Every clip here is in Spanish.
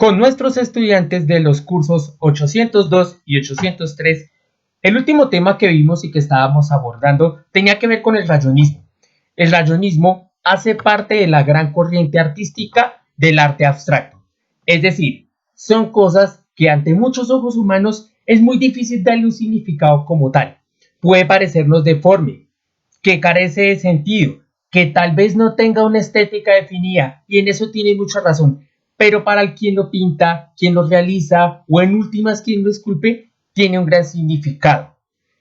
con nuestros estudiantes de los cursos 802 y 803. El último tema que vimos y que estábamos abordando tenía que ver con el rayonismo. El rayonismo hace parte de la gran corriente artística del arte abstracto. Es decir, son cosas que ante muchos ojos humanos es muy difícil darle un significado como tal. Puede parecernos deforme, que carece de sentido, que tal vez no tenga una estética definida, y en eso tiene mucha razón. Pero para quien lo pinta, quien lo realiza o en últimas quien lo esculpe, tiene un gran significado.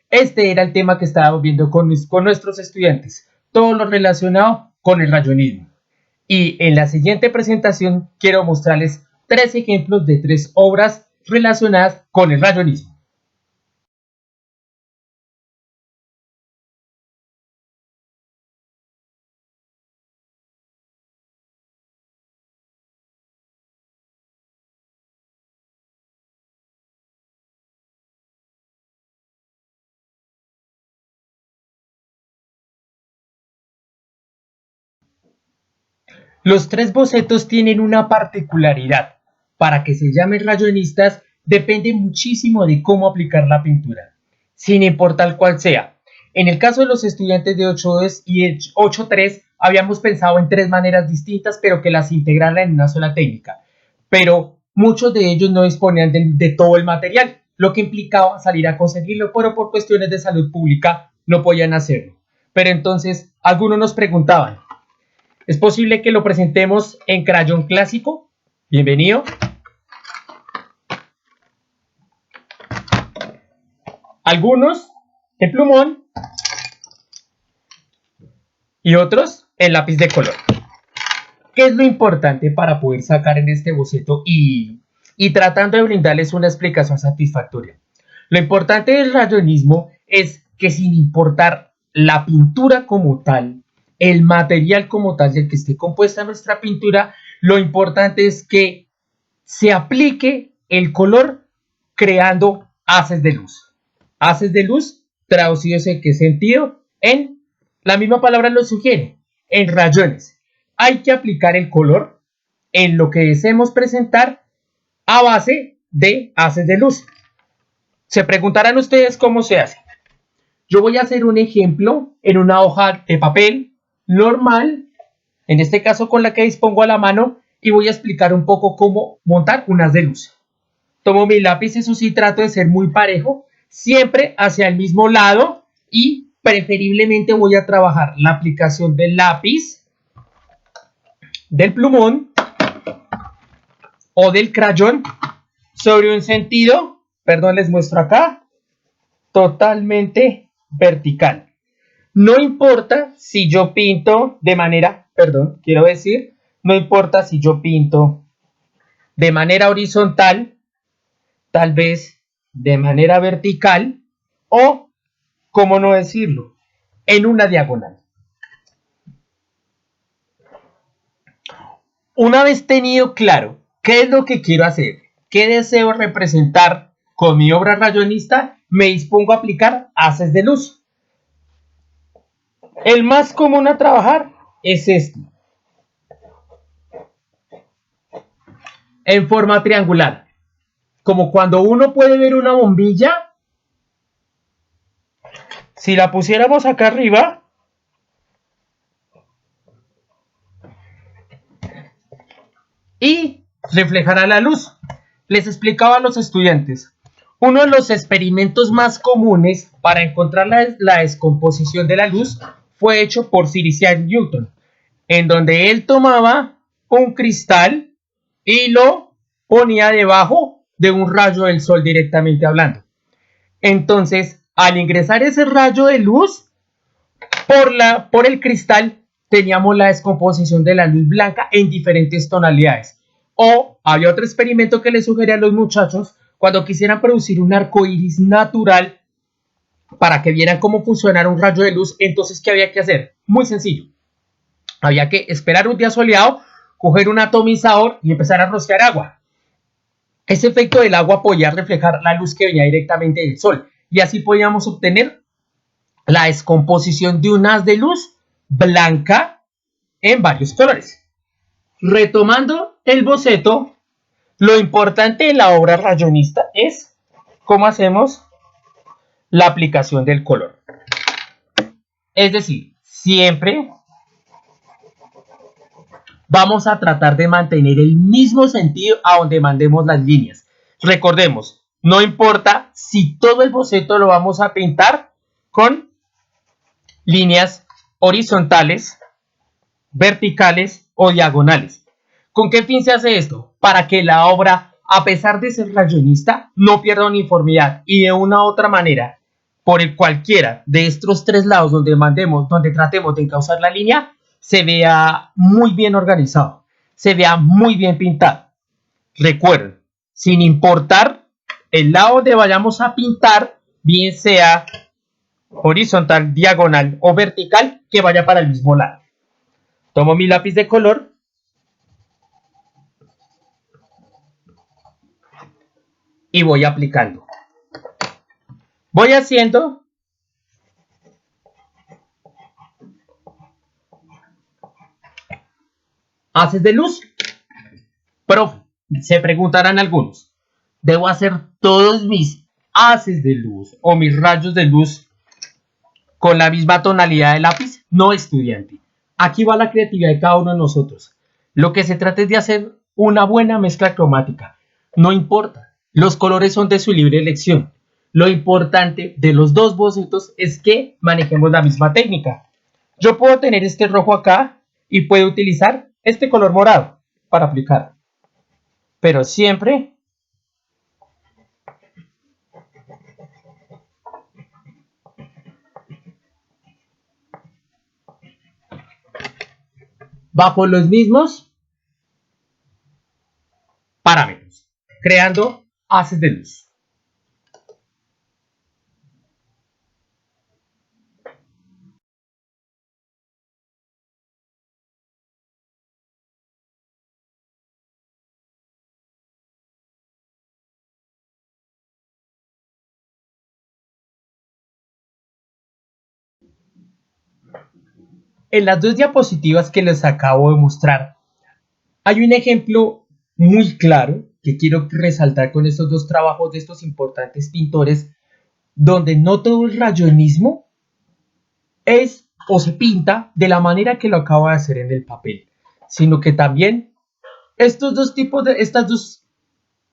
Este era el tema que estábamos viendo con nuestros estudiantes, todo lo relacionado con el rayonismo. Y en la siguiente presentación quiero mostrarles 3 ejemplos de 3 obras relacionadas con el rayonismo. Los 3 bocetos tienen una particularidad. Para que se llamen rayonistas depende muchísimo de cómo aplicar la pintura, sin importar cuál sea. En el caso de los estudiantes de 8.2 y 8.3 habíamos pensado en 3 maneras distintas, pero que las integraran en una sola técnica. Pero muchos de ellos no disponían de todo el material, lo que implicaba salir a conseguirlo, pero por cuestiones de salud pública no podían hacerlo. Pero entonces algunos nos preguntaban, ¿es posible que lo presentemos en crayón clásico? Bienvenido. Algunos en plumón y otros en lápiz de color. ¿Qué es lo importante para poder sacar en este boceto y tratando de brindarles una explicación satisfactoria? Lo importante del rayonismo es que sin importar la pintura como tal, el material como tal del que esté compuesta nuestra pintura, lo importante es que se aplique el color creando haces de luz. Haces de luz, traducidos en qué sentido, en la misma palabra lo sugiere, en rayones. Hay que aplicar el color en lo que deseemos presentar a base de haces de luz. Se preguntarán ustedes cómo se hace. Yo voy a hacer un ejemplo en una hoja de papel normal, en este caso con la que dispongo a la mano, y voy a explicar un poco cómo montar un haz de luz. Tomo mi lápiz, eso sí, trato de ser muy parejo, siempre hacia el mismo lado, y preferiblemente voy a trabajar la aplicación del lápiz, del plumón o del crayón sobre un sentido, perdón, les muestro acá, totalmente vertical. No importa si yo pinto de manera, no importa si yo pinto de manera horizontal, tal vez de manera vertical o, ¿cómo no decirlo?, en una diagonal. Una vez tenido claro qué es lo que quiero hacer, qué deseo representar con mi obra rayonista, me dispongo a aplicar haces de luz. El más común a trabajar es este, en forma triangular, como cuando uno puede ver una bombilla. Si la pusiéramos acá arriba, y reflejará la luz. Les explicaba a los estudiantes, uno de los experimentos más comunes para encontrar la descomposición de la luz fue hecho por Sir Isaac Newton, en donde él tomaba un cristal y lo ponía debajo de un rayo del sol directamente hablando. Entonces, al ingresar ese rayo de luz por el cristal, teníamos la descomposición de la luz blanca en diferentes tonalidades. O había otro experimento que les sugería a los muchachos cuando quisieran producir un arco iris natural para que vieran cómo funcionara un rayo de luz. Entonces, ¿qué había que hacer? Muy sencillo. Había que esperar un día soleado, coger un atomizador y empezar a rociar agua. Ese efecto del agua podía reflejar la luz que venía directamente del sol y así podíamos obtener la descomposición de un haz de luz blanca en varios colores. Retomando el boceto, Lo importante de la obra rayonista es cómo hacemos la aplicación del color. Es decir, siempre vamos a tratar de mantener el mismo sentido a donde mandemos las líneas. Recordemos, no importa si todo el boceto lo vamos a pintar con líneas horizontales, verticales o diagonales. ¿Con qué fin se hace esto? Para que la obra, a pesar de ser rayonista, no pierda uniformidad y de una u otra manera, por el cualquiera de estos tres lados donde tratemos de encauzar la línea, se vea muy bien organizado, se vea muy bien pintado. Recuerden, sin importar el lado donde vayamos a pintar, bien sea horizontal, diagonal o vertical, que vaya para el mismo lado. Tomo mi lápiz de color y voy aplicando. Voy haciendo haces de luz. Profe, se preguntarán algunos, ¿debo hacer todos mis haces de luz o mis rayos de luz con la misma tonalidad de lápiz? No, estudiante. Aquí va la creatividad de cada uno de nosotros. Lo que se trata es de hacer una buena mezcla cromática. No importa, los colores son de su libre elección. Lo importante de los dos bocetos es que manejemos la misma técnica. Yo puedo tener este rojo acá y puedo utilizar este color morado para aplicar. Pero siempre bajo los mismos parámetros, creando haces de luz. En las dos diapositivas que les acabo de mostrar, hay un ejemplo muy claro que quiero resaltar con estos dos trabajos de estos importantes pintores, donde no todo el rayonismo es o se pinta de la manera que lo acabo de hacer en el papel, sino que también estos dos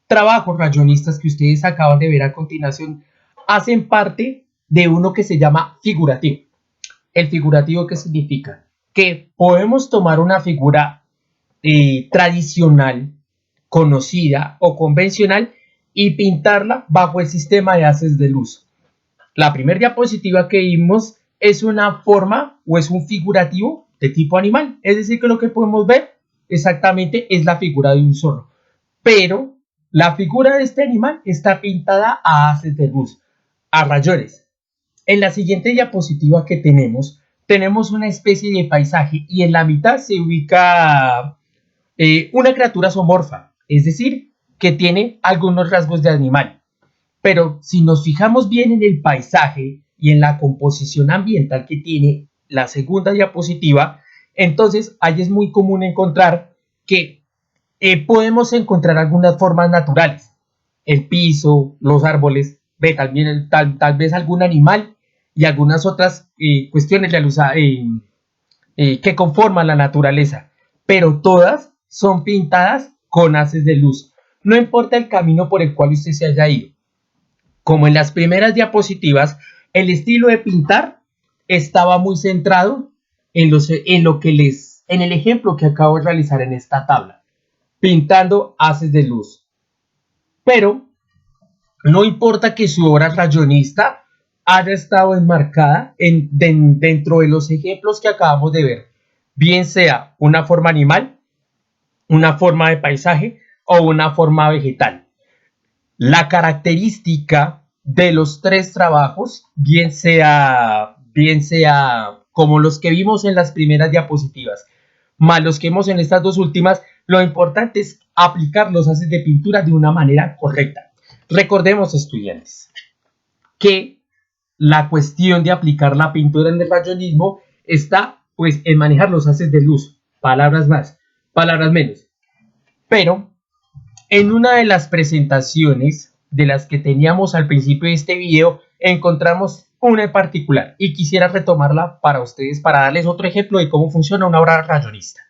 trabajos rayonistas que ustedes acaban de ver a continuación hacen parte de uno que se llama figurativo. ¿El figurativo qué significa? Que podemos tomar una figura tradicional, conocida o convencional y pintarla bajo el sistema de haces de luz. La primera diapositiva que vimos es una forma o es un figurativo de tipo animal, es decir que lo que podemos ver exactamente es la figura de un zorro, pero la figura de este animal está pintada a haces de luz, a rayones. En la siguiente diapositiva que tenemos una especie de paisaje y en la mitad se ubica una criatura zoomorfa, es decir, que tiene algunos rasgos de animal. Pero si nos fijamos bien en el paisaje y en la composición ambiental que tiene la segunda diapositiva, entonces ahí es muy común encontrar que podemos encontrar algunas formas naturales. El piso, los árboles, también tal vez algún animal y algunas otras cuestiones que conforman la naturaleza. Pero todas son pintadas con haces de luz. No importa el camino por el cual usted se haya ido. Como en las primeras diapositivas, el estilo de pintar estaba muy centrado en el ejemplo que acabo de realizar en esta tabla, pintando haces de luz. Pero no importa que su obra rayonista haya estado enmarcada dentro de los ejemplos que acabamos de ver, bien sea una forma animal, una forma de paisaje o una forma vegetal. La característica de los tres trabajos, bien sea como los que vimos en las primeras diapositivas, más los que vimos en estas dos últimas, lo importante es aplicar los haces de pintura de una manera correcta. Recordemos, estudiantes, que la cuestión de aplicar la pintura en el rayonismo está pues en manejar los haces de luz, palabras más, palabras menos. Pero En una de las presentaciones de las que teníamos al principio de este video, encontramos una en particular y quisiera retomarla para ustedes para darles otro ejemplo de cómo funciona una obra rayonista.